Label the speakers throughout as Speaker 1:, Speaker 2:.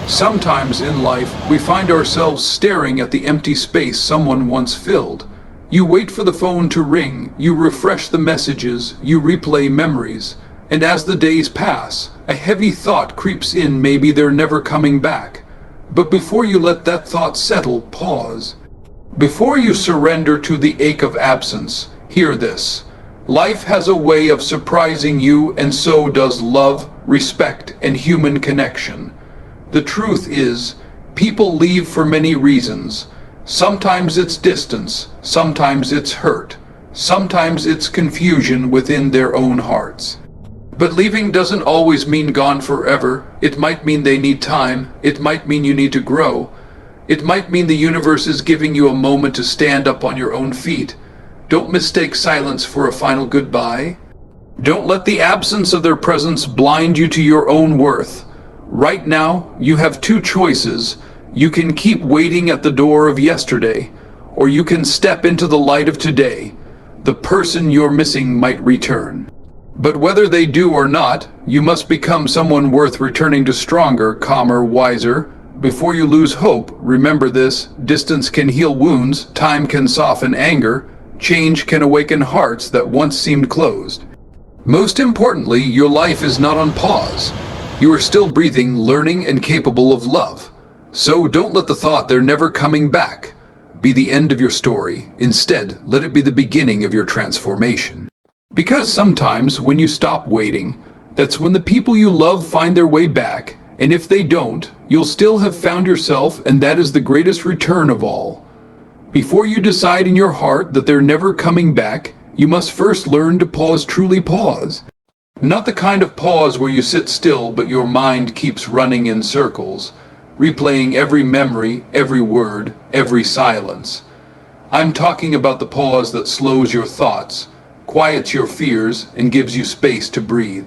Speaker 1: Sometimes in life, we find ourselves staring at the empty space someone once filled. You wait for the phone to ring, you refresh the messages, you replay memories, and as the days pass, a heavy thought creeps in, maybe they're never coming back. But before you let that thought settle, pause. Before you surrender to the ache of absence, hear this. Life has a way of surprising you, and so does love, respect, and human connection. The truth is, people leave for many reasons. Sometimes it's distance, sometimes it's hurt, sometimes it's confusion within their own hearts. But leaving doesn't always mean gone forever. It might mean they need time, it might mean you need to grow. It might mean the universe is giving you a moment to stand up on your own feet. Don't mistake silence for a final goodbye. Don't let the absence of their presence blind you to your own worth. Right now, you have two choices. You can keep waiting at the door of yesterday, or you can step into the light of today. The person you're missing might return. But whether they do or not, you must become someone worth returning to, stronger, calmer, wiser. Before you lose hope, remember this: distance can heal wounds, time can soften anger, change can awaken hearts that once seemed closed. Most importantly, your life is not on pause. You are still breathing, learning, and capable of love. So don't let the thought they're never coming back be the end of your story. Instead, let it be the beginning of your transformation. Because sometimes when you stop waiting, that's when the people you love find their way back, and if they don't, you'll still have found yourself, and that is the greatest return of all. Before you decide in your heart that they're never coming back, you must first learn to pause, truly pause. Not the kind of pause where you sit still but your mind keeps running in circles, replaying every memory, every word, every silence. I'm talking about the pause that slows your thoughts, quiets your fears, and gives you space to breathe.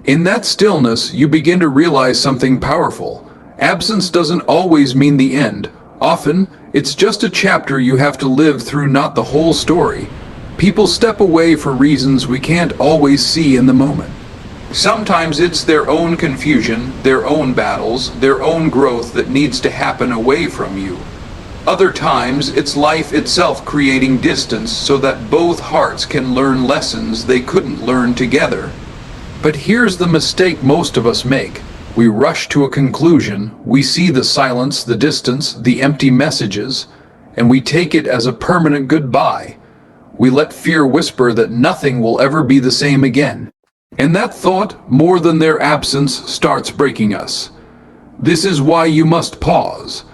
Speaker 1: In that stillness, you begin to realize something powerful. Absence doesn't always mean the end. Often, it's just a chapter you have to live through, not the whole story. People step away for reasons we can't always see in the moment. Sometimes it's their own confusion, their own battles, their own growth that needs to happen away from you. Other times, it's life itself creating distance so that both hearts can learn lessons they couldn't learn together. But here's the mistake most of us make. We rush to a conclusion, we see the silence, the distance, the empty messages, and we take it as a permanent goodbye. We let fear whisper that nothing will ever be the same again. And that thought, more than their absence, starts breaking us. This is why you must pause.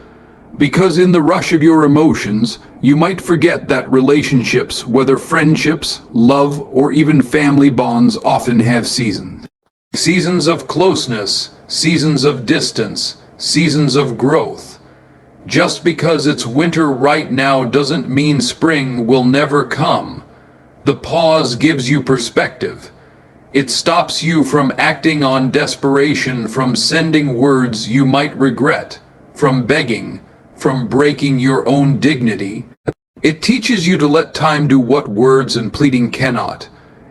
Speaker 1: Because in the rush of your emotions, you might forget that relationships, whether friendships, love, or even family bonds, often have seasons. Seasons of closeness, seasons of distance, seasons of growth. Just because it's winter right now doesn't mean spring will never come. The pause gives you perspective. It stops you from acting on desperation, from sending words you might regret, from begging, from breaking your own dignity. It teaches you to let time do what words and pleading cannot.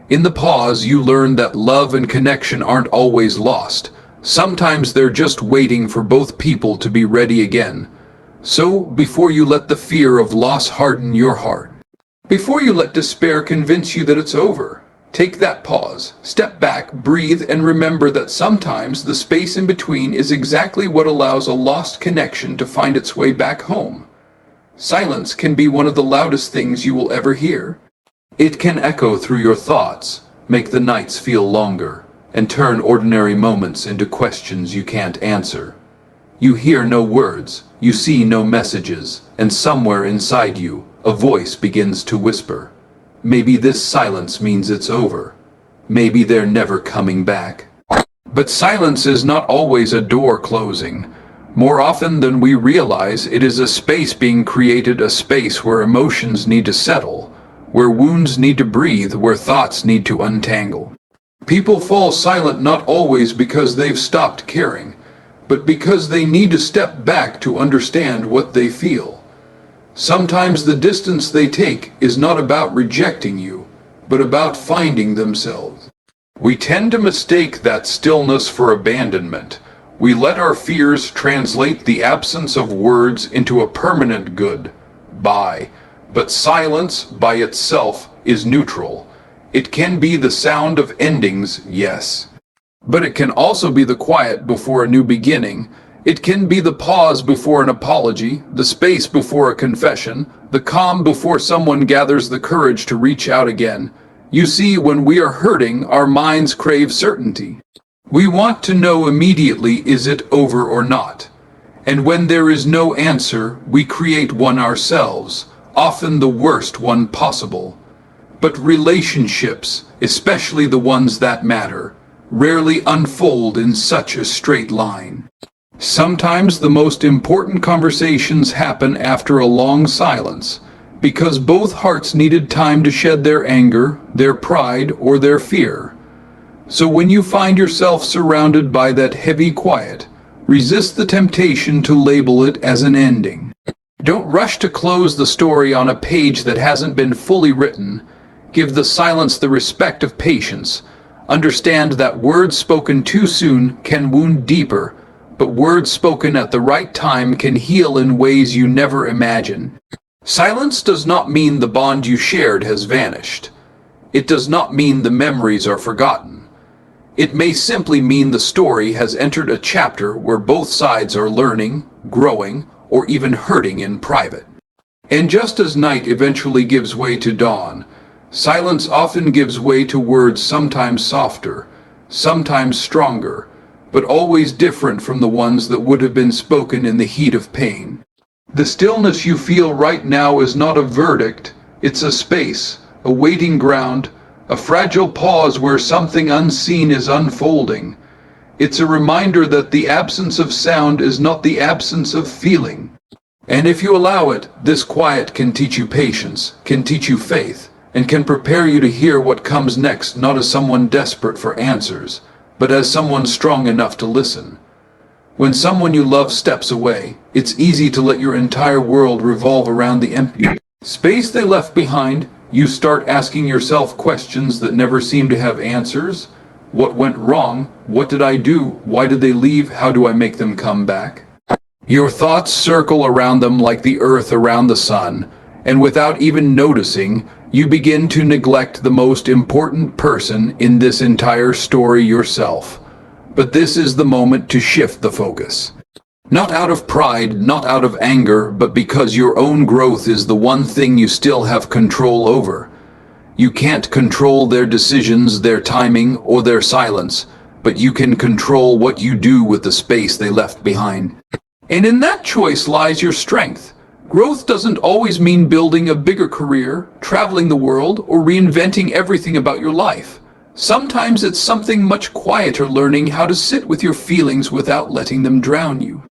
Speaker 1: In the pause, you learn that love and connection aren't always lost. Sometimes they're just waiting for both people to be ready again. So, before you let the fear of loss harden your heart, before you let despair convince you that it's over, take that pause, step back, breathe, and remember that sometimes the space in between is exactly what allows a lost connection to find its way back home. Silence can be one of the loudest things you will ever hear. It can echo through your thoughts, make the nights feel longer, and turn ordinary moments into questions you can't answer. You hear no words, you see no messages, and somewhere inside you, a voice begins to whisper. Maybe this silence means it's over. Maybe they're never coming back. But silence is not always a door closing. More often than we realize, it is a space being created, a space where emotions need to settle, where wounds need to breathe, where thoughts need to untangle. People fall silent not always because they've stopped caring, but because they need to step back to understand what they feel. Sometimes the distance they take is not about rejecting you, but about finding themselves. We tend to mistake that stillness for abandonment. We let our fears translate the absence of words into a permanent good. Bye. But silence by itself is neutral. It can be the sound of endings, yes. But it can also be the quiet before a new beginning. It can be the pause before an apology, the space before a confession, the calm before someone gathers the courage to reach out again. You see, when we are hurting, our minds crave certainty. We want to know immediately, is it over or not? And when there is no answer, we create one ourselves, often the worst one possible. But relationships, especially the ones that matter, rarely unfold in such a straight line. Sometimes the most important conversations happen after a long silence, because both hearts needed time to shed their anger, their pride, or their fear. So when you find yourself surrounded by that heavy quiet, resist the temptation to label it as an ending. Don't rush to close the story on a page that hasn't been fully written. Give the silence the respect of patience. Understand that words spoken too soon can wound deeper, but words spoken at the right time can heal in ways you never imagined. Silence does not mean the bond you shared has vanished. It does not mean the memories are forgotten. It may simply mean the story has entered a chapter where both sides are learning, growing, or even hurting in private. And just as night eventually gives way to dawn, silence often gives way to words sometimes softer, sometimes stronger, but always different from the ones that would have been spoken in the heat of pain. The stillness you feel right now is not a verdict, it's a space, a waiting ground, a fragile pause where something unseen is unfolding. It's a reminder that the absence of sound is not the absence of feeling. And if you allow it, this quiet can teach you patience, can teach you faith, and can prepare you to hear what comes next, not as someone desperate for answers, but as someone strong enough to listen. When someone you love steps away, it's easy to let your entire world revolve around the empty space they left behind. You start asking yourself questions that never seem to have answers. What went wrong? What did I do? Why did they leave? How do I make them come back? Your thoughts circle around them like the earth around the sun, and without even noticing, you begin to neglect the most important person in this entire story, yourself. But this is the moment to shift the focus. Not out of pride, not out of anger, but because your own growth is the one thing you still have control over. You can't control their decisions, their timing, or their silence, but you can control what you do with the space they left behind. And in that choice lies your strength. Growth doesn't always mean building a bigger career, traveling the world, or reinventing everything about your life. Sometimes it's something much quieter, learning how to sit with your feelings without letting them drown you.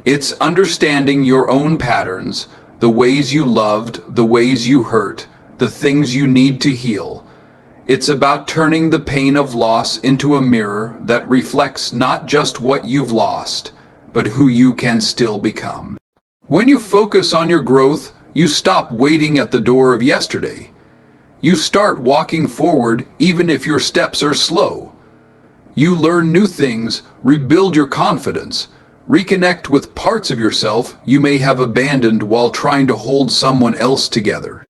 Speaker 1: It's understanding your own patterns, the ways you loved, the ways you hurt, the things you need to heal. It's about turning the pain of loss into a mirror that reflects not just what you've lost, but who you can still become. When you focus on your growth, you stop waiting at the door of yesterday. You start walking forward even if your steps are slow. You learn new things, rebuild your confidence, reconnect with parts of yourself you may have abandoned while trying to hold someone else together.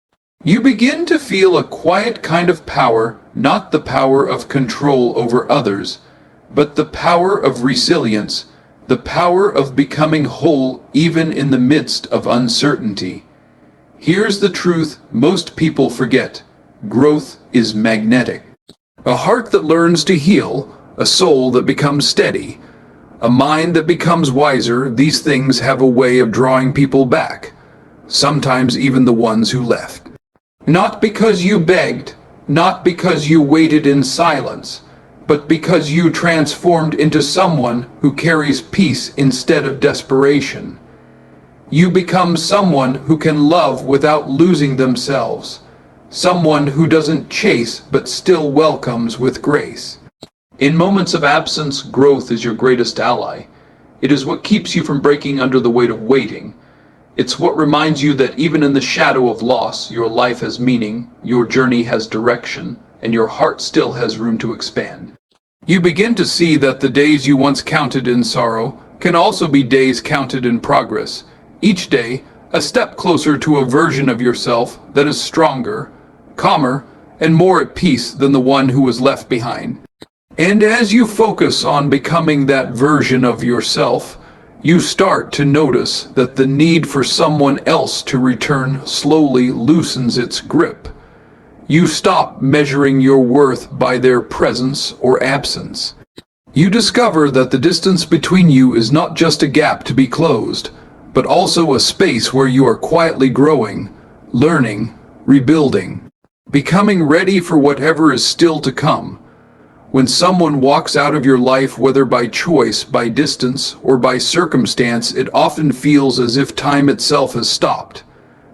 Speaker 1: You begin to feel a quiet kind of power, not the power of control over others, but the power of resilience, the power of becoming whole even in the midst of uncertainty. Here's the truth most people forget. Growth is magnetic. A heart that learns to heal, a soul that becomes steady, a mind that becomes wiser, these things have a way of drawing people back, sometimes even the ones who left. Not because you begged, not because you waited in silence, but because you transformed into someone who carries peace instead of desperation. You become someone who can love without losing themselves, someone who doesn't chase but still welcomes with grace. In moments of absence, growth is your greatest ally. It is what keeps you from breaking under the weight of waiting. It's what reminds you that even in the shadow of loss, your life has meaning, your journey has direction, and your heart still has room to expand. You begin to see that the days you once counted in sorrow can also be days counted in progress. Each day, a step closer to a version of yourself that is stronger, calmer, and more at peace than the one who was left behind. And as you focus on becoming that version of yourself, you start to notice that the need for someone else to return slowly loosens its grip. You stop measuring your worth by their presence or absence. You discover that the distance between you is not just a gap to be closed, but also a space where you are quietly growing, learning, rebuilding, becoming ready for whatever is still to come. When someone walks out of your life, whether by choice, by distance, or by circumstance, it often feels as if time itself has stopped.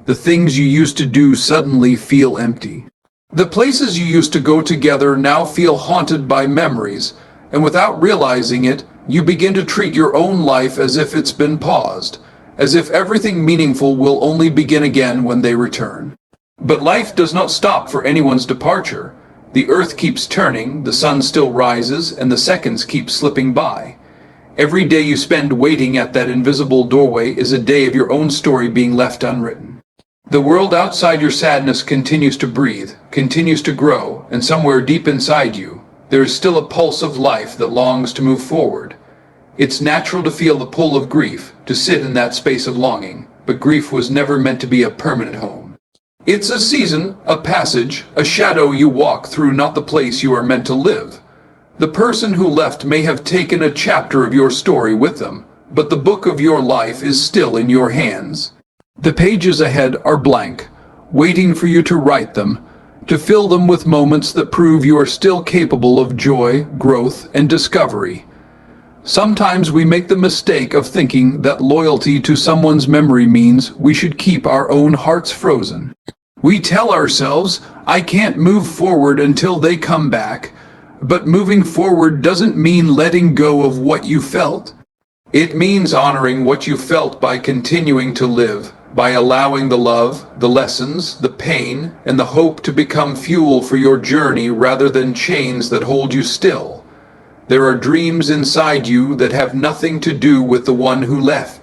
Speaker 1: The things you used to do suddenly feel empty. The places you used to go together now feel haunted by memories, and without realizing it, you begin to treat your own life as if it's been paused, as if everything meaningful will only begin again when they return. But life does not stop for anyone's departure. The earth keeps turning, the sun still rises, and the seconds keep slipping by. Every day you spend waiting at that invisible doorway is a day of your own story being left unwritten. The world outside your sadness continues to breathe, continues to grow, and somewhere deep inside you, there is still a pulse of life that longs to move forward. It's natural to feel the pull of grief, to sit in that space of longing, but grief was never meant to be a permanent home. It's a season, a passage, a shadow you walk through, not the place you are meant to live. The person who left may have taken a chapter of your story with them, but the book of your life is still in your hands. The pages ahead are blank, waiting for you to write them, to fill them with moments that prove you are still capable of joy, growth, and discovery. Sometimes we make the mistake of thinking that loyalty to someone's memory means we should keep our own hearts frozen. We tell ourselves, I can't move forward until they come back, but moving forward doesn't mean letting go of what you felt. It means honoring what you felt by continuing to live, by allowing the love, the lessons, the pain, and the hope to become fuel for your journey rather than chains that hold you still. There are dreams inside you that have nothing to do with the one who left.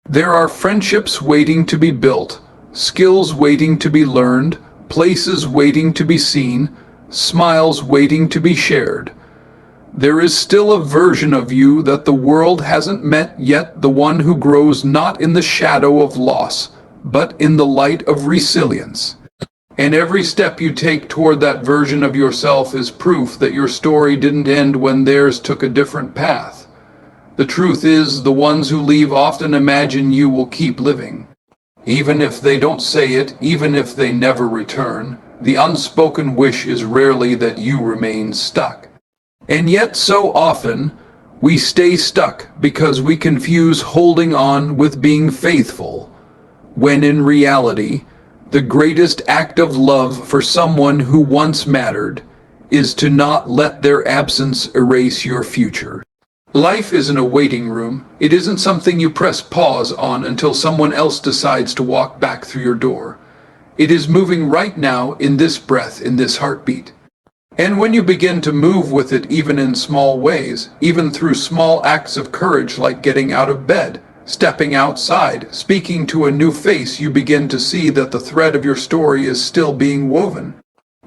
Speaker 1: There are friendships waiting to be built, skills waiting to be learned, places waiting to be seen, smiles waiting to be shared. There is still a version of you that the world hasn't met yet, the one who grows not in the shadow of loss, but in the light of resilience. And every step you take toward that version of yourself is proof that your story didn't end when theirs took a different path. The truth is, the ones who leave often imagine you will keep living. Even if they don't say it, even if they never return, the unspoken wish is rarely that you remain stuck. And yet so often, we stay stuck because we confuse holding on with being faithful, when in reality, the greatest act of love for someone who once mattered is to not let their absence erase your future. Life isn't a waiting room. It isn't something you press pause on until someone else decides to walk back through your door. It is moving right now, in this breath, in this heartbeat. And when you begin to move with it, even in small ways, even through small acts of courage like getting out of bed, stepping outside, speaking to a new face, you begin to see that the thread of your story is still being woven.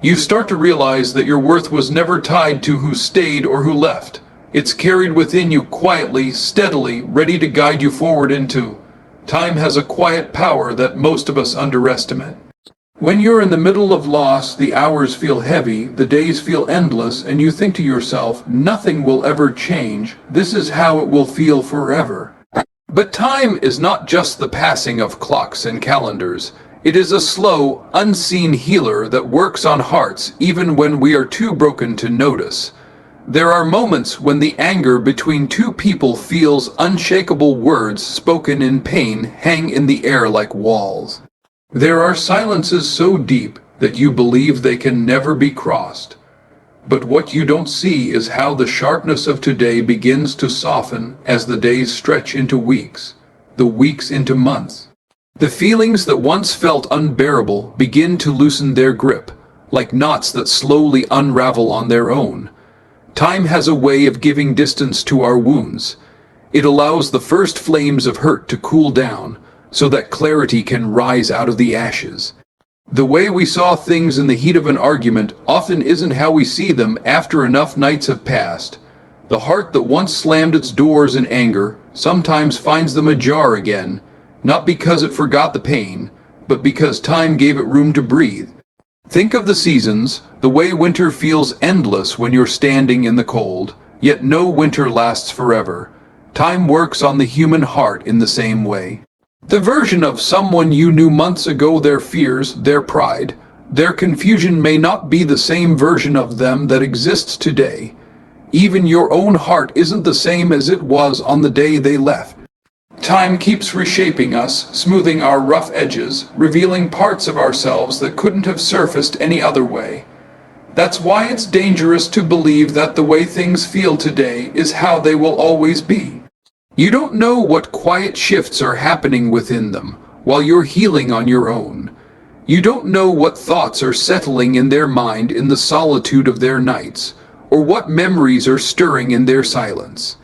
Speaker 1: You start to realize that your worth was never tied to who stayed or who left. It's carried within you quietly, steadily, ready to guide you forward into. Time has a quiet power that most of us underestimate. When you're in the middle of loss, the hours feel heavy, the days feel endless, and you think to yourself, nothing will ever change. This is how it will feel forever. But time is not just the passing of clocks and calendars. It is a slow, unseen healer that works on hearts even when we are too broken to notice. There are moments when the anger between two people feels unshakable, words spoken in pain hang in the air like walls. There are silences so deep that you believe they can never be crossed. But what you don't see is how the sharpness of today begins to soften as the days stretch into weeks, the weeks into months. The feelings that once felt unbearable begin to loosen their grip, like knots that slowly unravel on their own. Time has a way of giving distance to our wounds. It allows the first flames of hurt to cool down, so that clarity can rise out of the ashes. The way we saw things in the heat of an argument often isn't how we see them after enough nights have passed. The heart that once slammed its doors in anger sometimes finds them ajar again, not because it forgot the pain, but because time gave it room to breathe. Think of the seasons, the way winter feels endless when you're standing in the cold, yet no winter lasts forever. Time works on the human heart in the same way. The version of someone you knew months ago, their fears, their pride, their confusion may not be the same version of them that exists today. Even your own heart isn't the same as it was on the day they left. Time keeps reshaping us, smoothing our rough edges, revealing parts of ourselves that couldn't have surfaced any other way. That's why it's dangerous to believe that the way things feel today is how they will always be. You don't know what quiet shifts are happening within them while you're healing on your own. You don't know what thoughts are settling in their mind in the solitude of their nights, or what memories are stirring in their silence.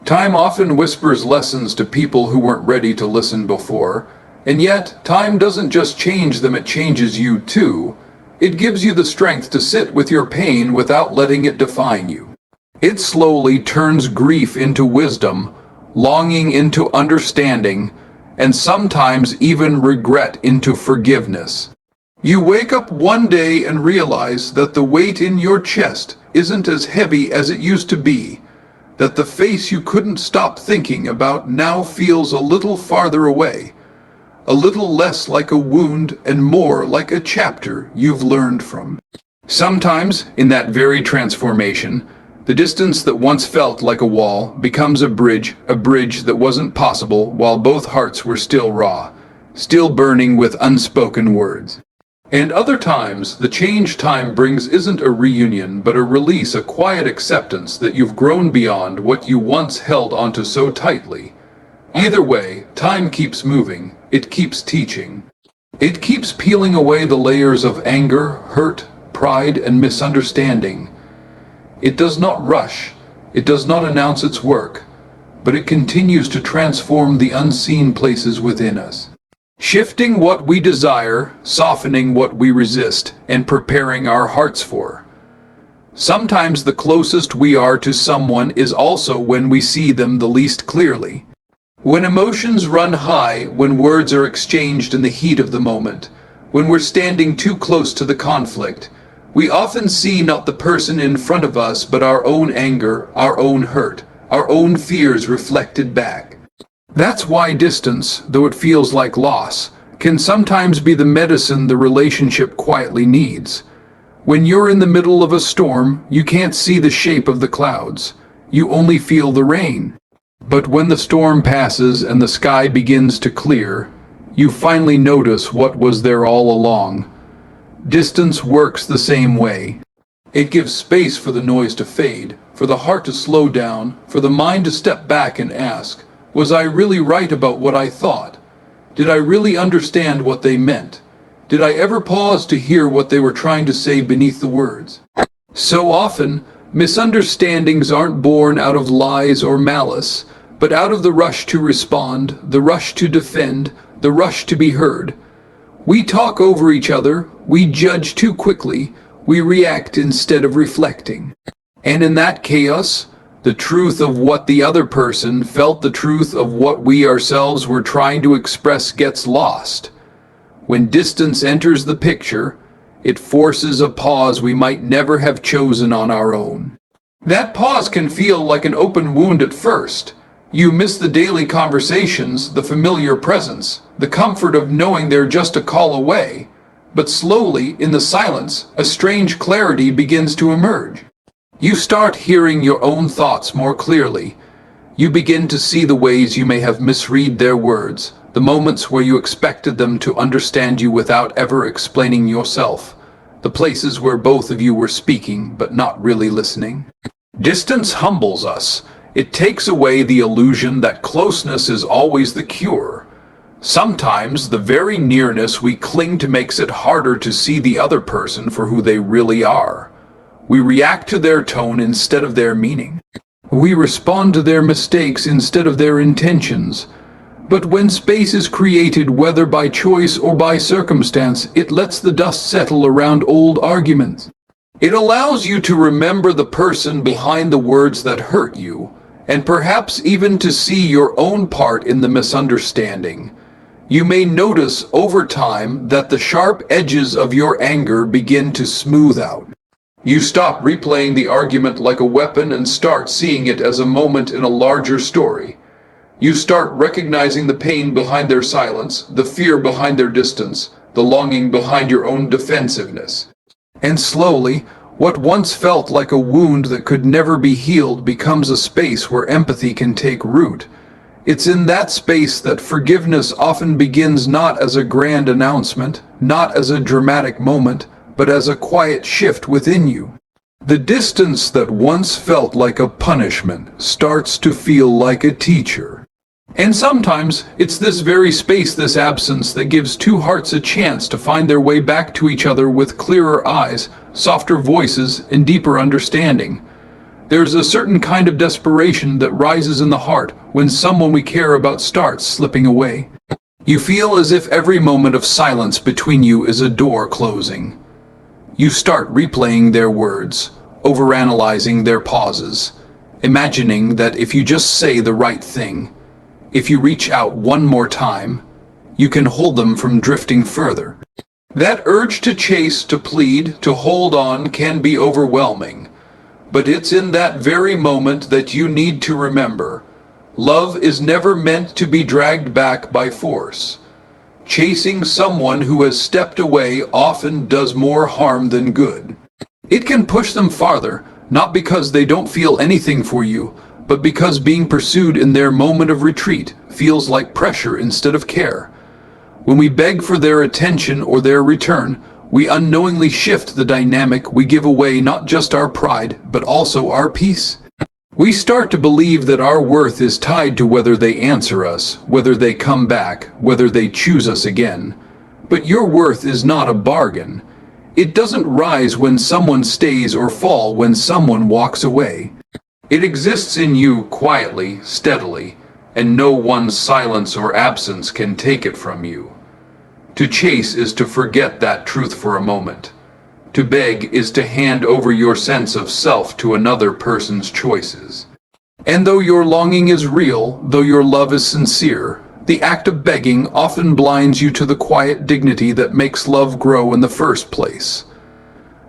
Speaker 1: Time often whispers lessons to people who weren't ready to listen before, and yet time doesn't just change them, it changes you too. It gives you the strength to sit with your pain without letting it define you. It slowly turns grief into wisdom, longing into understanding, and sometimes even regret into forgiveness. You wake up one day and realize that the weight in your chest isn't as heavy as it used to be, that the face you couldn't stop thinking about now feels a little farther away, a little less like a wound and more like a chapter you've learned from. Sometimes, in that very transformation, the distance that once felt like a wall becomes a bridge that wasn't possible while both hearts were still raw, still burning with unspoken words. And other times, the change time brings isn't a reunion, but a release, a quiet acceptance that you've grown beyond what you once held onto so tightly. Either way, time keeps moving, it keeps teaching. It keeps peeling away the layers of anger, hurt, pride, and misunderstanding. It does not rush, it does not announce its work, but it continues to transform the unseen places within us, shifting what we desire, softening what we resist, and preparing our hearts for. Sometimes the closest we are to someone is also when we see them the least clearly. When emotions run high, when words are exchanged in the heat of the moment, when we're standing too close to the conflict, we often see not the person in front of us, but our own anger, our own hurt, our own fears reflected back. That's why distance, though it feels like loss, can sometimes be the medicine the relationship quietly needs. When you're in the middle of a storm, you can't see the shape of the clouds. You only feel the rain. But when the storm passes and the sky begins to clear, you finally notice what was there all along. Distance works the same way. It gives space for the noise to fade, for the heart to slow down, for the mind to step back and ask, was I really right about what I thought? Did I really understand what they meant? Did I ever pause to hear what they were trying to say beneath the words? So often, misunderstandings aren't born out of lies or malice, but out of the rush to respond, the rush to defend, the rush to be heard. We talk over each other, we judge too quickly, we react instead of reflecting. And in that chaos, the truth of what the other person felt, the truth of what we ourselves were trying to express gets lost. When distance enters the picture, it forces a pause we might never have chosen on our own. That pause can feel like an open wound at first. You miss the daily conversations, the familiar presence, the comfort of knowing they're just a call away. But slowly, in the silence, a strange clarity begins to emerge. You start hearing your own thoughts more clearly. You begin to see the ways you may have misread their words, the moments where you expected them to understand you without ever explaining yourself, the places where both of you were speaking but not really listening. Distance humbles us. It takes away the illusion that closeness is always the cure. Sometimes the very nearness we cling to makes it harder to see the other person for who they really are. We react to their tone instead of their meaning. We respond to their mistakes instead of their intentions. But when space is created, whether by choice or by circumstance, it lets the dust settle around old arguments. It allows you to remember the person behind the words that hurt you, and perhaps even to see your own part in the misunderstanding. You may notice over time that the sharp edges of your anger begin to smooth out. You stop replaying the argument like a weapon and start seeing it as a moment in a larger story. You start recognizing the pain behind their silence, the fear behind their distance, the longing behind your own defensiveness. And slowly, what once felt like a wound that could never be healed becomes a space where empathy can take root. It's in that space that forgiveness often begins, not as a grand announcement, not as a dramatic moment, but as a quiet shift within you. The distance that once felt like a punishment starts to feel like a teacher. And sometimes it's this very space, this absence, that gives two hearts a chance to find their way back to each other with clearer eyes, softer voices, and deeper understanding. There's a certain kind of desperation that rises in the heart when someone we care about starts slipping away. You feel as if every moment of silence between you is a door closing. You start replaying their words, overanalyzing their pauses, imagining that if you just say the right thing, if you reach out one more time, you can hold them from drifting further. That urge to chase, to plead, to hold on can be overwhelming. But it's in that very moment that you need to remember, love is never meant to be dragged back by force. Chasing someone who has stepped away often does more harm than good. It can push them farther, not because they don't feel anything for you, but because being pursued in their moment of retreat feels like pressure instead of care. When we beg for their attention or their return, we unknowingly shift the dynamic. We give away not just our pride, but also our peace. We start to believe that our worth is tied to whether they answer us, whether they come back, whether they choose us again. But your worth is not a bargain. It doesn't rise when someone stays or fall when someone walks away. It exists in you quietly, steadily, and no one's silence or absence can take it from you. To chase is to forget that truth for a moment. To beg is to hand over your sense of self to another person's choices. And though your longing is real, though your love is sincere, the act of begging often blinds you to the quiet dignity that makes love grow in the first place.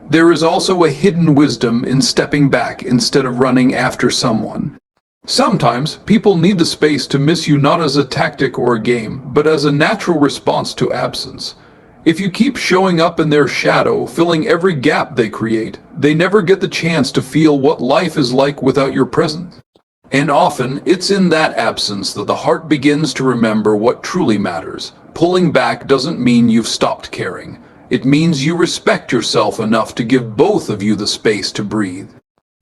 Speaker 1: There is also a hidden wisdom in stepping back instead of running after someone. Sometimes people need the space to miss you, not as a tactic or a game, but as a natural response to absence. If you keep showing up in their shadow, filling every gap they create, they never get the chance to feel what life is like without your presence. And often, it's in that absence that the heart begins to remember what truly matters. Pulling back doesn't mean you've stopped caring. It means you respect yourself enough to give both of you the space to breathe.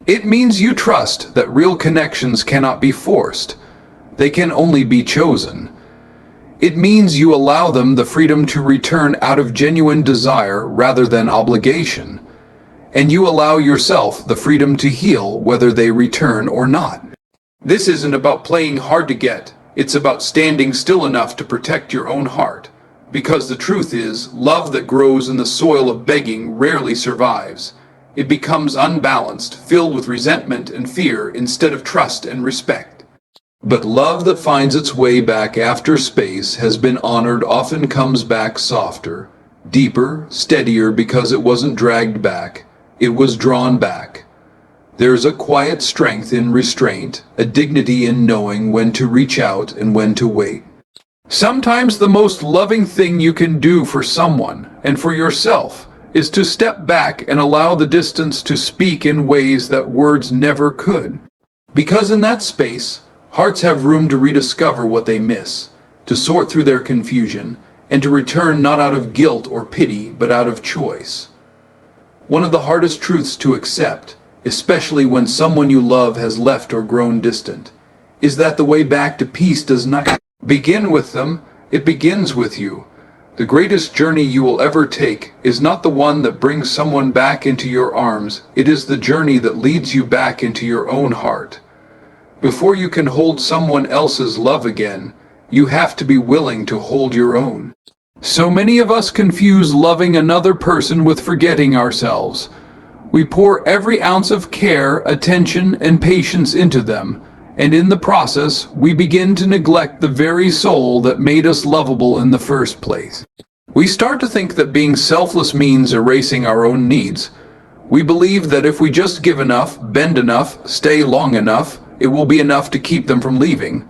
Speaker 1: It means you trust that real connections cannot be forced. They can only be chosen. It means you allow them the freedom to return out of genuine desire rather than obligation. And you allow yourself the freedom to heal whether they return or not. This isn't about playing hard to get. It's about standing still enough to protect your own heart. Because the truth is, love that grows in the soil of begging rarely survives. It becomes unbalanced, filled with resentment and fear instead of trust and respect. But love that finds its way back after space has been honored often comes back softer, deeper, steadier, because it wasn't dragged back, it was drawn back. There's a quiet strength in restraint, a dignity in knowing when to reach out and when to wait. Sometimes the most loving thing you can do for someone, and for yourself, is to step back and allow the distance to speak in ways that words never could. Because in that space, hearts have room to rediscover what they miss, to sort through their confusion, and to return not out of guilt or pity, but out of choice. One of the hardest truths to accept, especially when someone you love has left or grown distant, is that the way back to peace does not begin with them, it begins with you. The greatest journey you will ever take is not the one that brings someone back into your arms, it is the journey that leads you back into your own heart. Before you can hold someone else's love again, you have to be willing to hold your own. So many of us confuse loving another person with forgetting ourselves. We pour every ounce of care, attention, and patience into them, and in the process, we begin to neglect the very soul that made us lovable in the first place. We start to think that being selfless means erasing our own needs. We believe that if we just give enough, bend enough, stay long enough, it will be enough to keep them from leaving.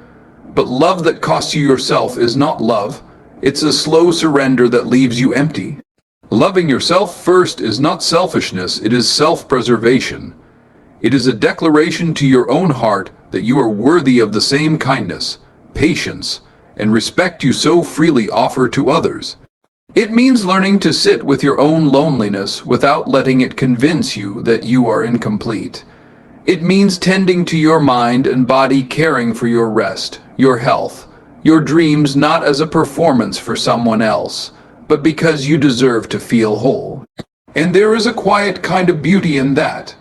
Speaker 1: But love that costs you yourself is not love. It's a slow surrender that leaves you empty. Loving yourself first is not selfishness, it is self-preservation. It is a declaration to your own heart that you are worthy of the same kindness, patience, and respect you so freely offer to others. It means learning to sit with your own loneliness without letting it convince you that you are incomplete. It means tending to your mind and body, caring for your rest, your health, your dreams, not as a performance for someone else, but because you deserve to feel whole. And there is a quiet kind of beauty in that.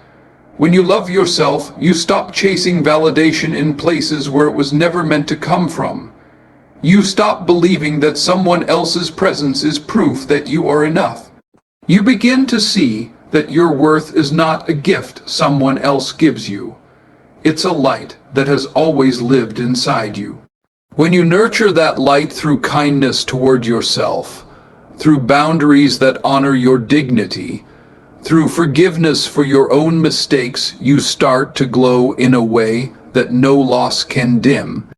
Speaker 1: When you love yourself, you stop chasing validation in places where it was never meant to come from. You stop believing that someone else's presence is proof that you are enough. You begin to see that your worth is not a gift someone else gives you. It's a light that has always lived inside you. When you nurture that light through kindness toward yourself, through boundaries that honor your dignity, through forgiveness for your own mistakes, you start to glow in a way that no loss can dim.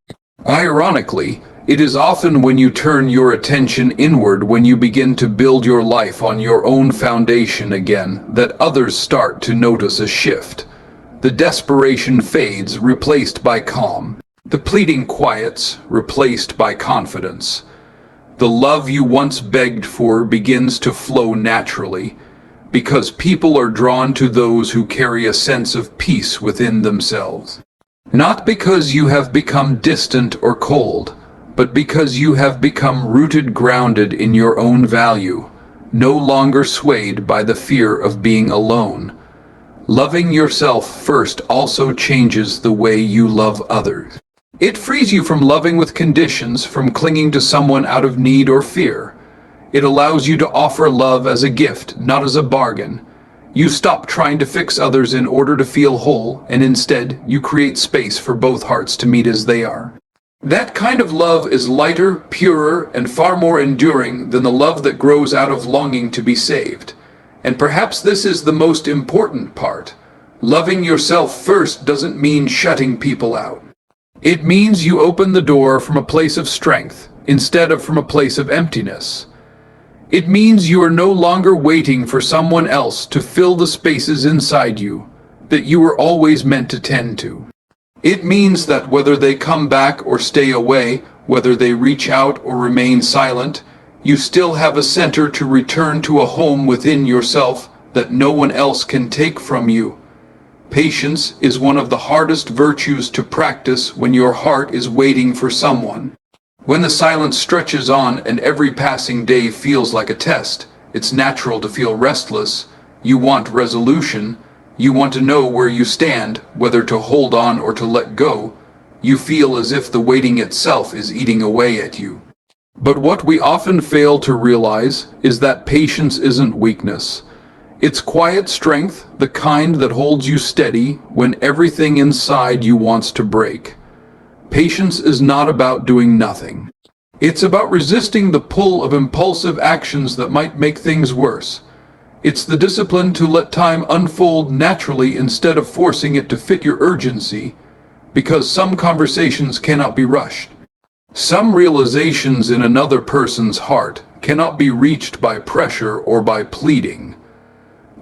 Speaker 1: Ironically, it is often when you turn your attention inward, when you begin to build your life on your own foundation again, that others start to notice a shift. The desperation fades, replaced by calm. The pleading quiets, replaced by confidence. The love you once begged for begins to flow naturally, because people are drawn to those who carry a sense of peace within themselves. Not because you have become distant or cold, but because you have become rooted, grounded in your own value, no longer swayed by the fear of being alone. Loving yourself first also changes the way you love others. It frees you from loving with conditions, from clinging to someone out of need or fear. It allows you to offer love as a gift, not as a bargain. You stop trying to fix others in order to feel whole, and instead you create space for both hearts to meet as they are. That kind of love is lighter, purer, and far more enduring than the love that grows out of longing to be saved. And perhaps this is the most important part. Loving yourself first doesn't mean shutting people out. It means you open the door from a place of strength, instead of from a place of emptiness. It means you are no longer waiting for someone else to fill the spaces inside you that you were always meant to tend to. It means that whether they come back or stay away, whether they reach out or remain silent, you still have a center to return to, a home within yourself that no one else can take from you. Patience is one of the hardest virtues to practice when your heart is waiting for someone. When the silence stretches on and every passing day feels like a test, it's natural to feel restless. You want resolution. You want to know where you stand, whether to hold on or to let go. You feel as if the waiting itself is eating away at you. But what we often fail to realize is that patience isn't weakness. It's quiet strength, the kind that holds you steady when everything inside you wants to break. Patience is not about doing nothing. It's about resisting the pull of impulsive actions that might make things worse. It's the discipline to let time unfold naturally instead of forcing it to fit your urgency, because some conversations cannot be rushed. Some realizations in another person's heart cannot be reached by pressure or by pleading.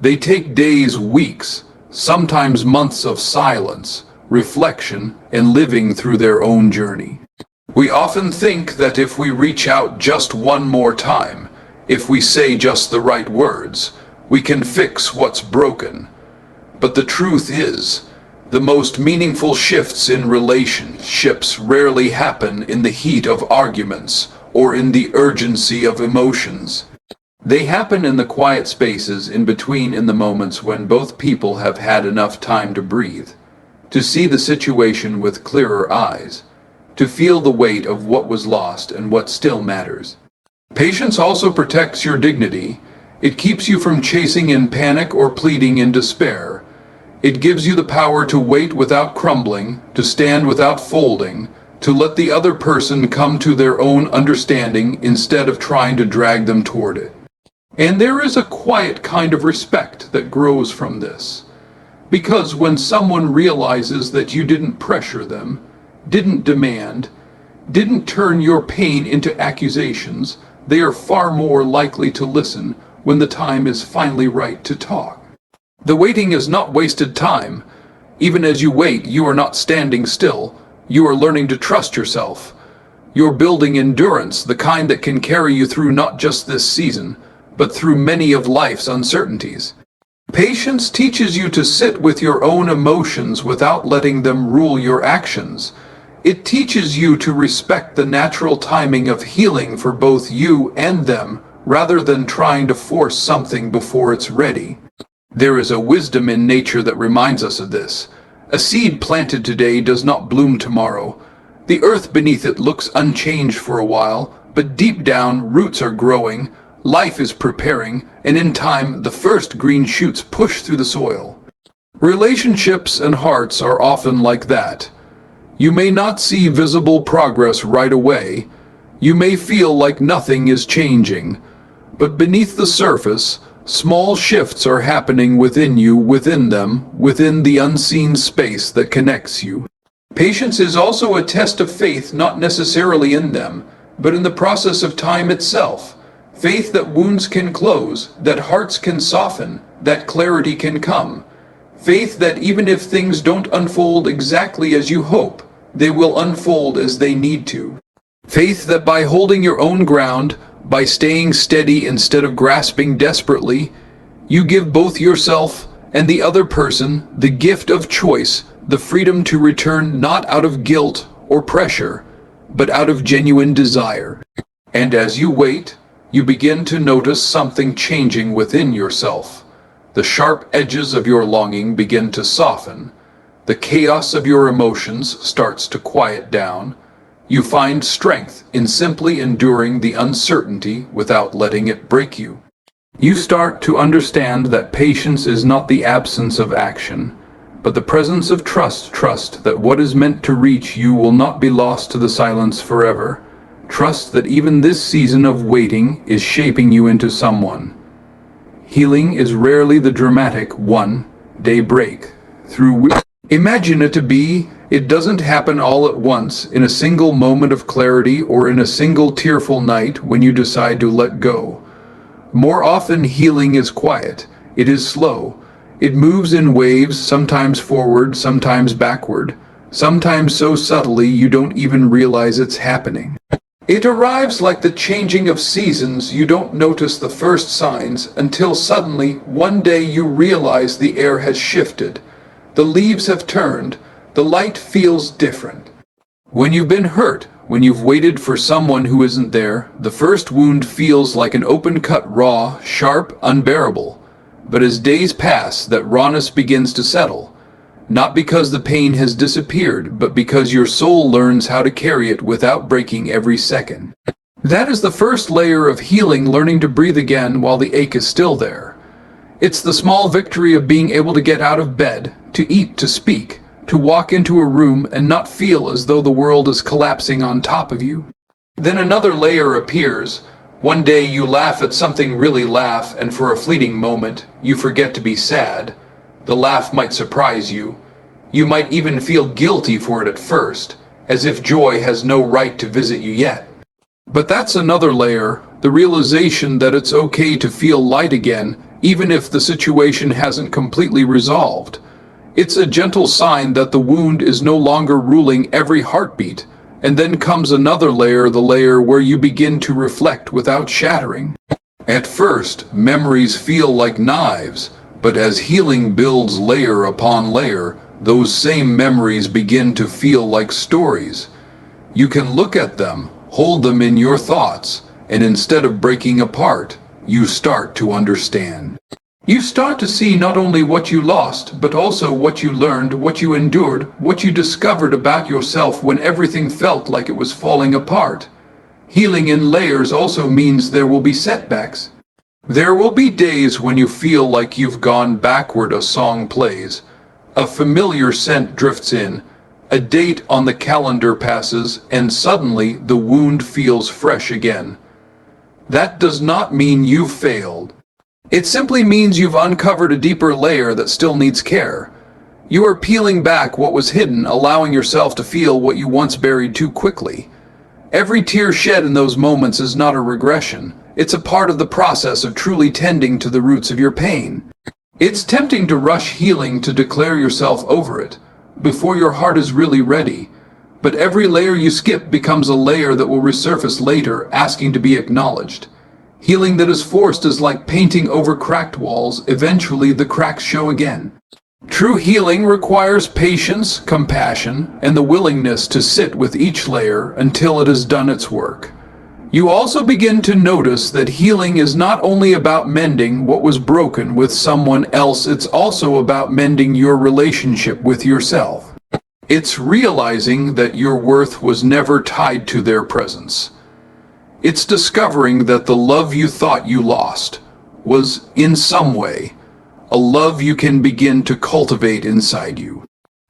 Speaker 1: They take days, weeks, sometimes months of silence, reflection, and living through their own journey. We often think that if we reach out just one more time, if we say just the right words, we can fix what's broken. But the truth is, the most meaningful shifts in relationships rarely happen in the heat of arguments or in the urgency of emotions. They happen in the quiet spaces in between, in the moments when both people have had enough time to breathe, to see the situation with clearer eyes, to feel the weight of what was lost and what still matters. Patience also protects your dignity. It keeps you from chasing in panic or pleading in despair. It gives you the power to wait without crumbling, to stand without folding, to let the other person come to their own understanding instead of trying to drag them toward it. And there is a quiet kind of respect that grows from this. Because when someone realizes that you didn't pressure them, didn't demand, didn't turn your pain into accusations, they are far more likely to listen when the time is finally right to talk. The waiting is not wasted time. Even as you wait, you are not standing still. You are learning to trust yourself. You're building endurance, the kind that can carry you through not just this season, but through many of life's uncertainties. Patience teaches you to sit with your own emotions without letting them rule your actions. It teaches you to respect the natural timing of healing for both you and them, rather than trying to force something before it's ready. There is a wisdom in nature that reminds us of this. A seed planted today does not bloom tomorrow. The earth beneath it looks unchanged for a while, but deep down, roots are growing, life is preparing, and in time, the first green shoots push through the soil. Relationships and hearts are often like that. You may not see visible progress right away. You may feel like nothing is changing. But beneath the surface, small shifts are happening within you, within them, within the unseen space that connects you. Patience is also a test of faith, not necessarily in them, but in the process of time itself. Faith that wounds can close, that hearts can soften, that clarity can come. Faith that even if things don't unfold exactly as you hope, they will unfold as they need to. Faith that by holding your own ground, by staying steady instead of grasping desperately, you give both yourself and the other person the gift of choice, the freedom to return not out of guilt or pressure, but out of genuine desire. And as you wait, you begin to notice something changing within yourself. The sharp edges of your longing begin to soften. The chaos of your emotions starts to quiet down. You find strength in simply enduring the uncertainty without letting it break you. You start to understand that patience is not the absence of action, but the presence of trust. Trust that what is meant to reach you will not be lost to the silence forever. Trust that even this season of waiting is shaping you into someone. Healing is rarely the dramatic one-day break through which imagine it to be. It doesn't happen all at once, in a single moment of clarity or in a single tearful night when you decide to let go. More often, healing is quiet. It is slow. It moves in waves, sometimes forward, sometimes backward, sometimes so subtly you don't even realize it's happening. It arrives like the changing of seasons. You don't notice the first signs until suddenly, one day, you realize the air has shifted. The leaves have turned. The light feels different. When you've been hurt, when you've waited for someone who isn't there, the first wound feels like an open-cut, raw, sharp, unbearable. But as days pass, that rawness begins to settle. Not because the pain has disappeared, but because your soul learns how to carry it without breaking every second. That is the first layer of healing, learning to breathe again while the ache is still there. It's the small victory of being able to get out of bed, to eat, to speak, to walk into a room and not feel as though the world is collapsing on top of you. Then another layer appears. One day you laugh at something, really laugh, and for a fleeting moment, you forget to be sad. The laugh might surprise you. You might even feel guilty for it at first, as if joy has no right to visit you yet. But that's another layer, the realization that it's okay to feel light again, even if the situation hasn't completely resolved. It's a gentle sign that the wound is no longer ruling every heartbeat. And then comes another layer, the layer where you begin to reflect without shattering. At first, memories feel like knives, but as healing builds layer upon layer, those same memories begin to feel like stories. You can look at them, Hold them in your thoughts, and instead of breaking apart, you start to understand. You start to see not only what you lost, but also what you learned, what you endured, what you discovered about yourself when everything felt like it was falling apart. Healing in layers also means there will be setbacks. There will be days when you feel like you've gone backward. A song plays, a familiar scent drifts in, a date on the calendar passes, and suddenly the wound feels fresh again. That does not mean you've failed. It simply means you've uncovered a deeper layer that still needs care. You are peeling back what was hidden, allowing yourself to feel what you once buried too quickly. Every tear shed in those moments is not a regression. It's a part of the process of truly tending to the roots of your pain. It's tempting to rush healing, to declare yourself over it, before your heart is really ready. But every layer you skip becomes a layer that will resurface later, asking to be acknowledged. Healing that is forced is like painting over cracked walls. Eventually the cracks show again. True healing requires patience, compassion, and the willingness to sit with each layer until it has done its work. You also begin to notice that healing is not only about mending what was broken with someone else, it's also about mending your relationship with yourself. It's realizing that your worth was never tied to their presence. It's discovering that the love you thought you lost was, in some way, a love you can begin to cultivate inside you.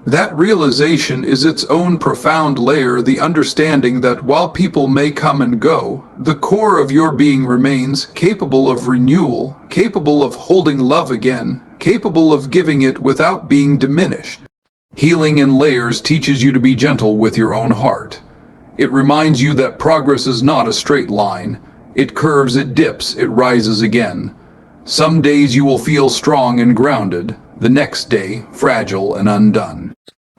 Speaker 1: That realization is its own profound layer, the understanding that while people may come and go, the core of your being remains, capable of renewal, capable of holding love again, capable of giving it without being diminished. Healing in layers teaches you to be gentle with your own heart. It reminds you that progress is not a straight line. It curves, it dips, it rises again. Some days you will feel strong and grounded, the next day fragile and undone.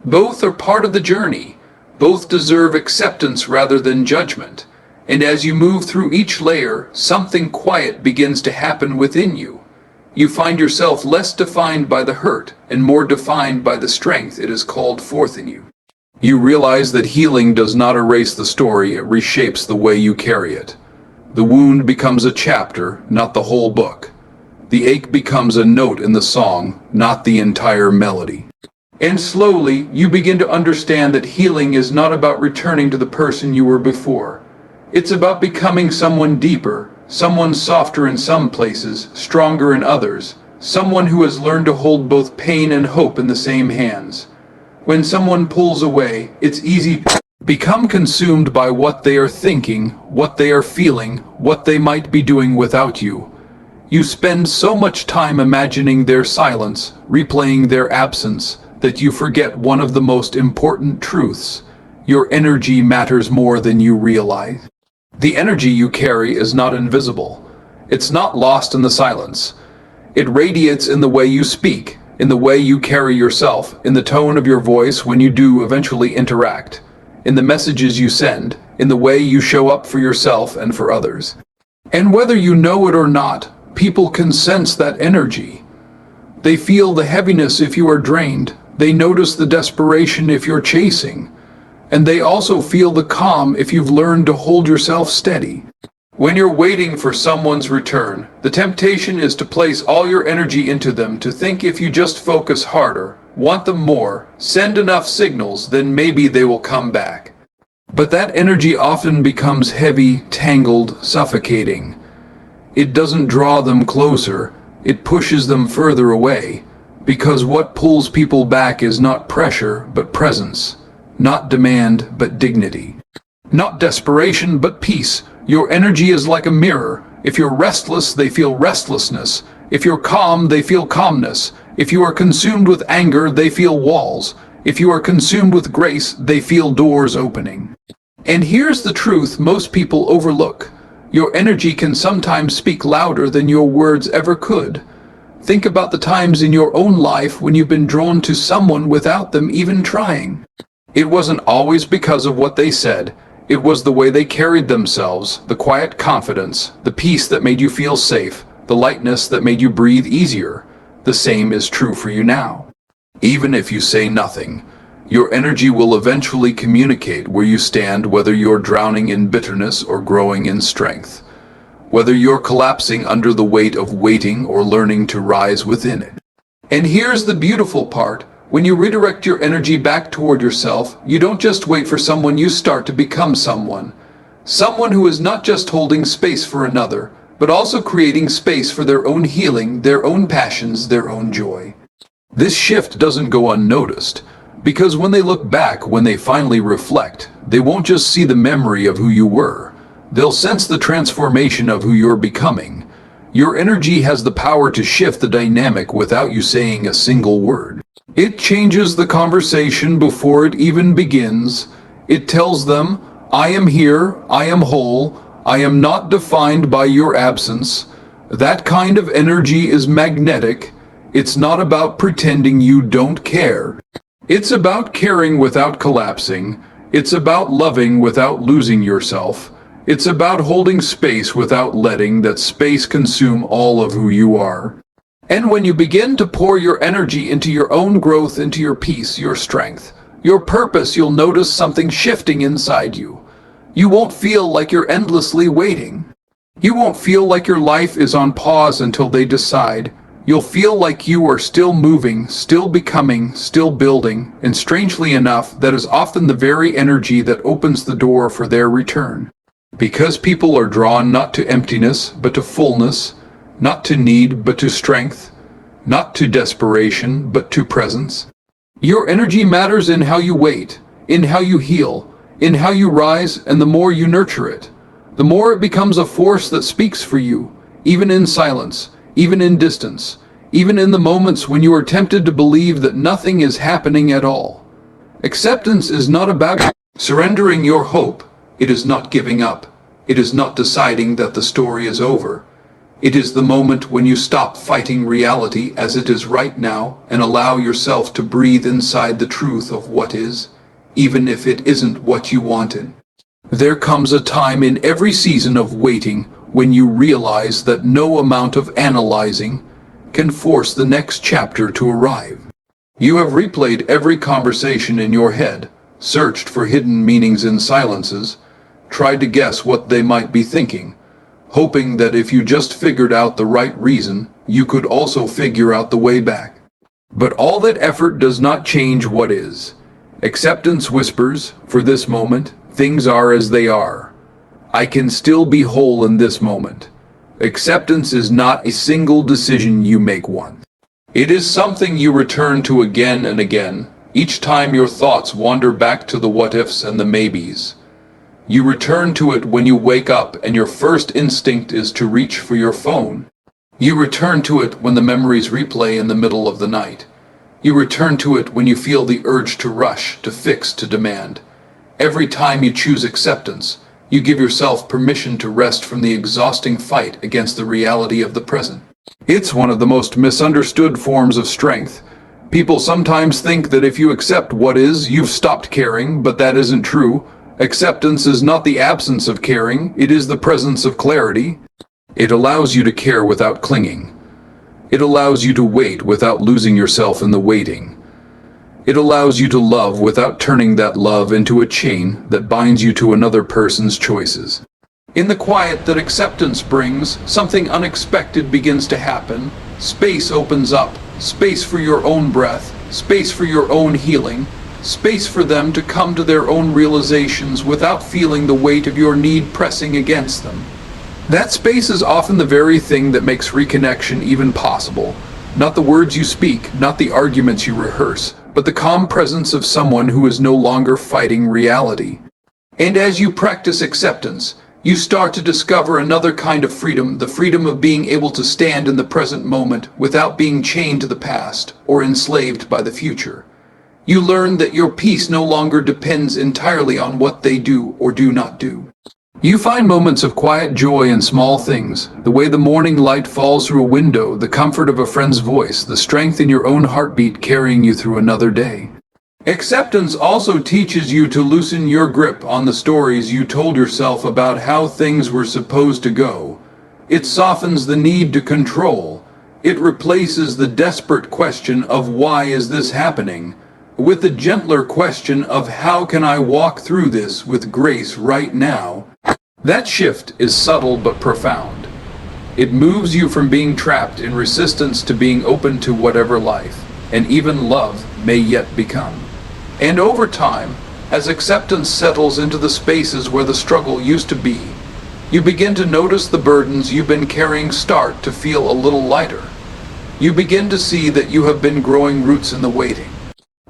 Speaker 1: Both are part of the journey. Both deserve acceptance rather than judgment. And as you move through each layer, something quiet begins to happen within you. You find yourself less defined by the hurt and more defined by the strength it has called forth in you. You realize that healing does not erase the story, it reshapes the way you carry it. The wound becomes a chapter, not the whole book. The ache becomes a note in the song, not the entire melody. And slowly, you begin to understand that healing is not about returning to the person you were before. It's about becoming someone deeper, someone softer in some places, stronger in others, someone who has learned to hold both pain and hope in the same hands. When someone pulls away, it's easy to become consumed by what they are thinking, what they are feeling, what they might be doing without you. You spend so much time imagining their silence, replaying their absence, that you forget one of the most important truths. Your energy matters more than you realize. The energy you carry is not invisible. It's not lost in the silence. It radiates in the way you speak, in the way you carry yourself, in the tone of your voice when you do eventually interact, in the messages you send, in the way you show up for yourself and for others. And whether you know it or not, people can sense that energy. They feel the heaviness if you are drained. They notice the desperation if you're chasing. And they also feel the calm if you've learned to hold yourself steady. When you're waiting for someone's return, the temptation is to place all your energy into them, to think if you just focus harder, want them more, send enough signals, then maybe they will come back. But that energy often becomes heavy, tangled, suffocating. It doesn't draw them closer, it pushes them further away. Because what pulls people back is not pressure, but presence. Not demand, but dignity. Not desperation, but peace. Your energy is like a mirror. If you're restless, they feel restlessness. If you're calm, they feel calmness. If you are consumed with anger, they feel walls. If you are consumed with grace, they feel doors opening. And here's the truth most people overlook. Your energy can sometimes speak louder than your words ever could. Think about the times in your own life when you've been drawn to someone without them even trying. It wasn't always because of what they said. It was the way they carried themselves, the quiet confidence, the peace that made you feel safe, the lightness that made you breathe easier. The same is true for you now. Even if you say nothing, Your energy will eventually communicate where you stand, whether you're drowning in bitterness or growing in strength, whether you're collapsing under the weight of waiting or learning to rise within it. And here's the beautiful part. When you redirect your energy back toward yourself, you don't just wait for someone, you start to become someone. Someone who is not just holding space for another, but also creating space for their own healing, their own passions, their own joy. This shift doesn't go unnoticed, because when they look back, when they finally reflect, they won't just see the memory of who you were. They'll sense the transformation of who you're becoming. Your energy has the power to shift the dynamic without you saying a single word. It changes the conversation before it even begins. It tells them, I am here, I am whole, I am not defined by your absence. That kind of energy is magnetic. It's not about pretending you don't care. It's about caring without collapsing. It's about loving without losing yourself. It's about holding space without letting that space consume all of who you are. And when you begin to pour your energy into your own growth, into your peace, your strength, your purpose, you'll notice something shifting inside you. You won't feel like you're endlessly waiting. You won't feel like your life is on pause until they decide. You'll feel like you are still moving, still becoming, still building, and strangely enough, that is often the very energy that opens the door for their return. Because people are drawn not to emptiness, but to fullness, not to need, but to strength, not to desperation, but to presence. Your energy matters in how you wait, in how you heal, in how you rise, and the more you nurture it, the more it becomes a force that speaks for you, even in silence, even in distance, even in the moments when you are tempted to believe that nothing is happening at all. Acceptance is not about surrendering your hope. It is not giving up. It is not deciding that the story is over. It is the moment when you stop fighting reality as it is right now and allow yourself to breathe inside the truth of what is, even if it isn't what you wanted. There comes a time in every season of waiting when you realize that no amount of analyzing can force the next chapter to arrive. You have replayed every conversation in your head, searched for hidden meanings in silences, tried to guess what they might be thinking, hoping that if you just figured out the right reason, you could also figure out the way back. But all that effort does not change what is. Acceptance whispers, for this moment, things are as they are. I can still be whole in this moment. Acceptance is not a single decision you make once. It is something you return to again and again, each time your thoughts wander back to the what-ifs and the maybes. You return to it when you wake up and your first instinct is to reach for your phone. You return to it when the memories replay in the middle of the night. You return to it when you feel the urge to rush, to fix, to demand. Every time you choose acceptance, you give yourself permission to rest from the exhausting fight against the reality of the present. It's one of the most misunderstood forms of strength. People sometimes think that if you accept what is, you've stopped caring, but that isn't true. Acceptance is not the absence of caring, it is the presence of clarity. It allows you to care without clinging. It allows you to wait without losing yourself in the waiting. It allows you to love without turning that love into a chain that binds you to another person's choices. In the quiet that acceptance brings, something unexpected begins to happen. Space opens up, space for your own breath, space for your own healing, space for them to come to their own realizations without feeling the weight of your need pressing against them. That space is often the very thing that makes reconnection even possible. Not the words you speak, not the arguments you rehearse, but the calm presence of someone who is no longer fighting reality. And as you practice acceptance, you start to discover another kind of freedom, the freedom of being able to stand in the present moment without being chained to the past or enslaved by the future. You learn that your peace no longer depends entirely on what they do or do not do. You find moments of quiet joy in small things, the way the morning light falls through a window, the comfort of a friend's voice, the strength in your own heartbeat carrying you through another day. Acceptance also teaches you to loosen your grip on the stories you told yourself about how things were supposed to go. It softens the need to control. It replaces the desperate question of why is this happening with the gentler question of how can I walk through this with grace right now. That shift is subtle but profound. It moves you from being trapped in resistance to being open to whatever life, and even love, may yet become. And over time, as acceptance settles into the spaces where the struggle used to be, you begin to notice the burdens you've been carrying start to feel a little lighter. You begin to see that you have been growing roots in the waiting.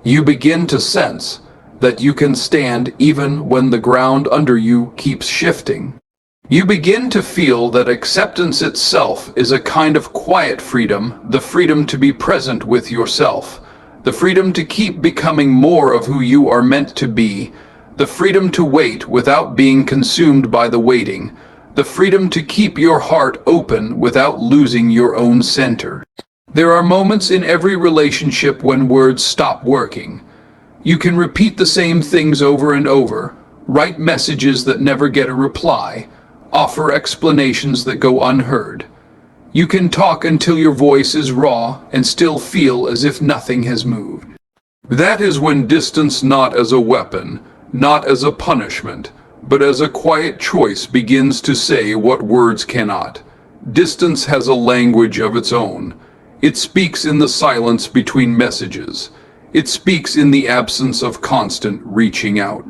Speaker 1: You begin to sense that you can stand even when the ground under you keeps shifting. You begin to feel that acceptance itself is a kind of quiet freedom, the freedom to be present with yourself, the freedom to keep becoming more of who you are meant to be, the freedom to wait without being consumed by the waiting, the freedom to keep your heart open without losing your own center. There are moments in every relationship when words stop working. You can repeat the same things over and over, write messages that never get a reply, offer explanations that go unheard. You can talk until your voice is raw and still feel as if nothing has moved. That is when distance, not as a weapon, not as a punishment, but as a quiet choice, begins to say what words cannot. Distance has a language of its own. It speaks in the silence between messages. It speaks in the absence of constant reaching out.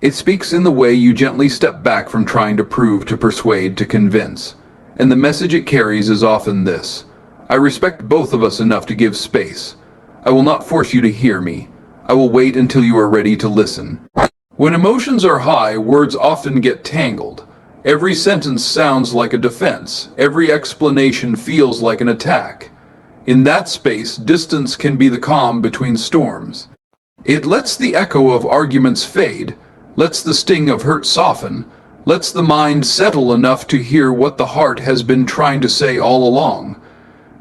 Speaker 1: It speaks in the way you gently step back from trying to prove, to persuade, to convince. And the message it carries is often this: I respect both of us enough to give space. I will not force you to hear me. I will wait until you are ready to listen. When emotions are high, words often get tangled. Every sentence sounds like a defense. Every explanation feels like an attack. In that space, distance can be the calm between storms. It lets the echo of arguments fade, lets the sting of hurt soften, lets the mind settle enough to hear what the heart has been trying to say all along.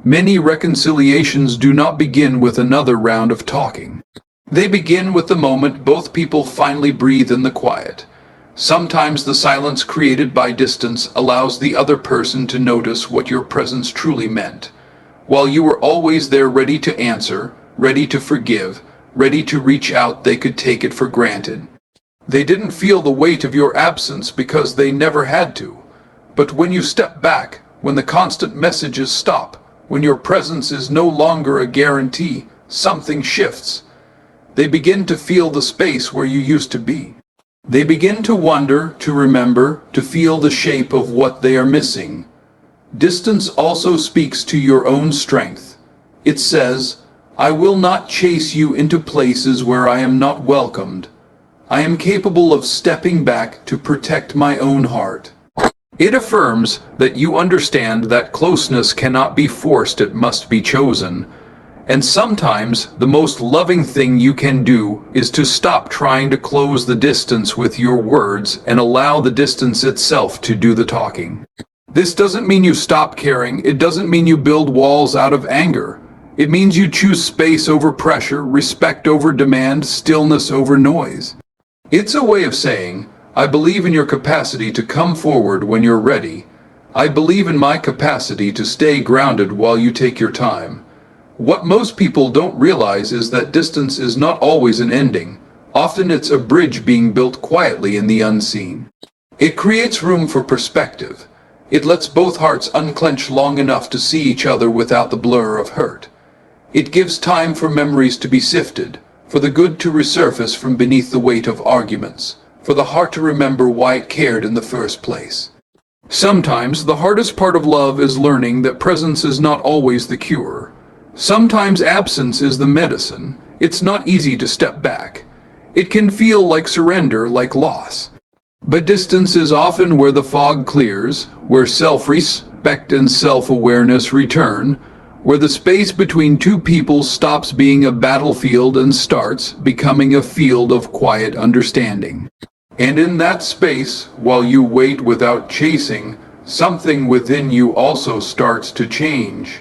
Speaker 1: Many reconciliations do not begin with another round of talking. They begin with the moment both people finally breathe in the quiet. Sometimes the silence created by distance allows the other person to notice what your presence truly meant. While you were always there, ready to answer, ready to forgive, ready to reach out, they could take it for granted. They didn't feel the weight of your absence because they never had to. But when you step back, when the constant messages stop, when your presence is no longer a guarantee, something shifts. They begin to feel the space where you used to be. They begin to wonder, to remember, to feel the shape of what they are missing. Distance also speaks to your own strength. It says, I will not chase you into places where I am not welcomed. I am capable of stepping back to protect my own heart. It affirms that you understand that closeness cannot be forced, it must be chosen. And sometimes the most loving thing you can do is to stop trying to close the distance with your words and allow the distance itself to do the talking. This doesn't mean you stop caring. It doesn't mean you build walls out of anger. It means you choose space over pressure, respect over demand, stillness over noise. It's a way of saying, I believe in your capacity to come forward when you're ready. I believe in my capacity to stay grounded while you take your time. What most people don't realize is that distance is not always an ending. Often it's a bridge being built quietly in the unseen. It creates room for perspective. It lets both hearts unclench long enough to see each other without the blur of hurt. It gives time for memories to be sifted, for the good to resurface from beneath the weight of arguments, for the heart to remember why it cared in the first place. Sometimes the hardest part of love is learning that presence is not always the cure. Sometimes absence is the medicine. It's not easy to step back. It can feel like surrender, like loss. But distance is often where the fog clears, where self-respect and self-awareness return, where the space between two people stops being a battlefield and starts becoming a field of quiet understanding. And in that space, while you wait without chasing, something within you also starts to change.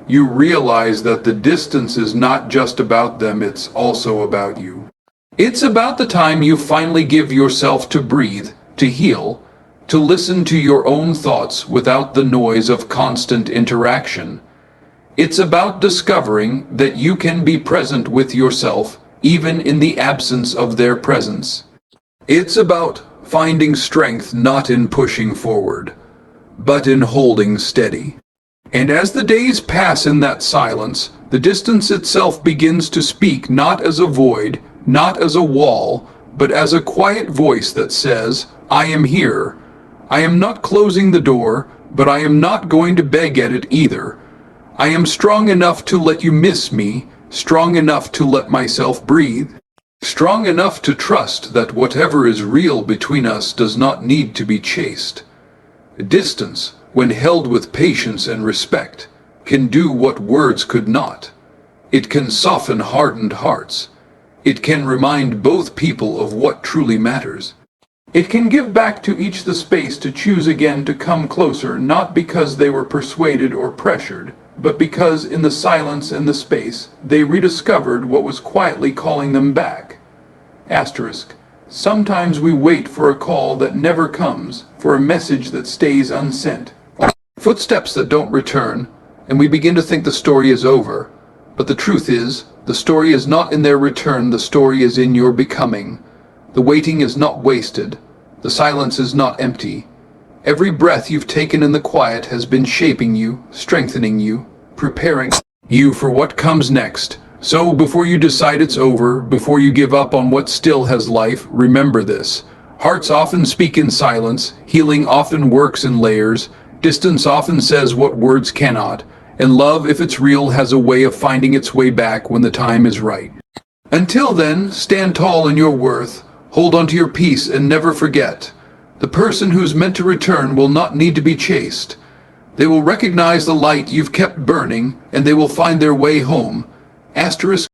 Speaker 1: You realize that the distance is not just about them, it's also about you. It's about the time you finally give yourself to breathe, to heal, to listen to your own thoughts without the noise of constant interaction. It's about discovering that you can be present with yourself even in the absence of their presence. It's about finding strength not in pushing forward, but in holding steady. And as the days pass in that silence, the distance itself begins to speak, not as a void, not as a wall, but as a quiet voice that says, I am here. I am not closing the door, but I am not going to beg at it either. I am strong enough to let you miss me, strong enough to let myself breathe, strong enough to trust that whatever is real between us does not need to be chased. Distance, when held with patience and respect, can do what words could not. It can soften hardened hearts. It can remind both people of what truly matters. It can give back to each the space to choose again to come closer, not because they were persuaded or pressured, but because in the silence and the space, they rediscovered what was quietly calling them back. Asterisk. Sometimes we wait for a call that never comes, for a message that stays unsent. Footsteps that don't return, and we begin to think the story is over. But the truth is, the story is not in their return, the story is in your becoming. The waiting is not wasted. The silence is not empty. Every breath you've taken in the quiet has been shaping you, strengthening you, preparing you for what comes next. So before you decide it's over, before you give up on what still has life, remember this. Hearts often speak in silence, healing often works in layers, distance often says what words cannot, and love, if it's real, has a way of finding its way back when the time is right. Until then, stand tall in your worth, hold on to your peace, and never forget. The person who's meant to return will not need to be chased. They will recognize the light you've kept burning, and they will find their way home. Asterisk.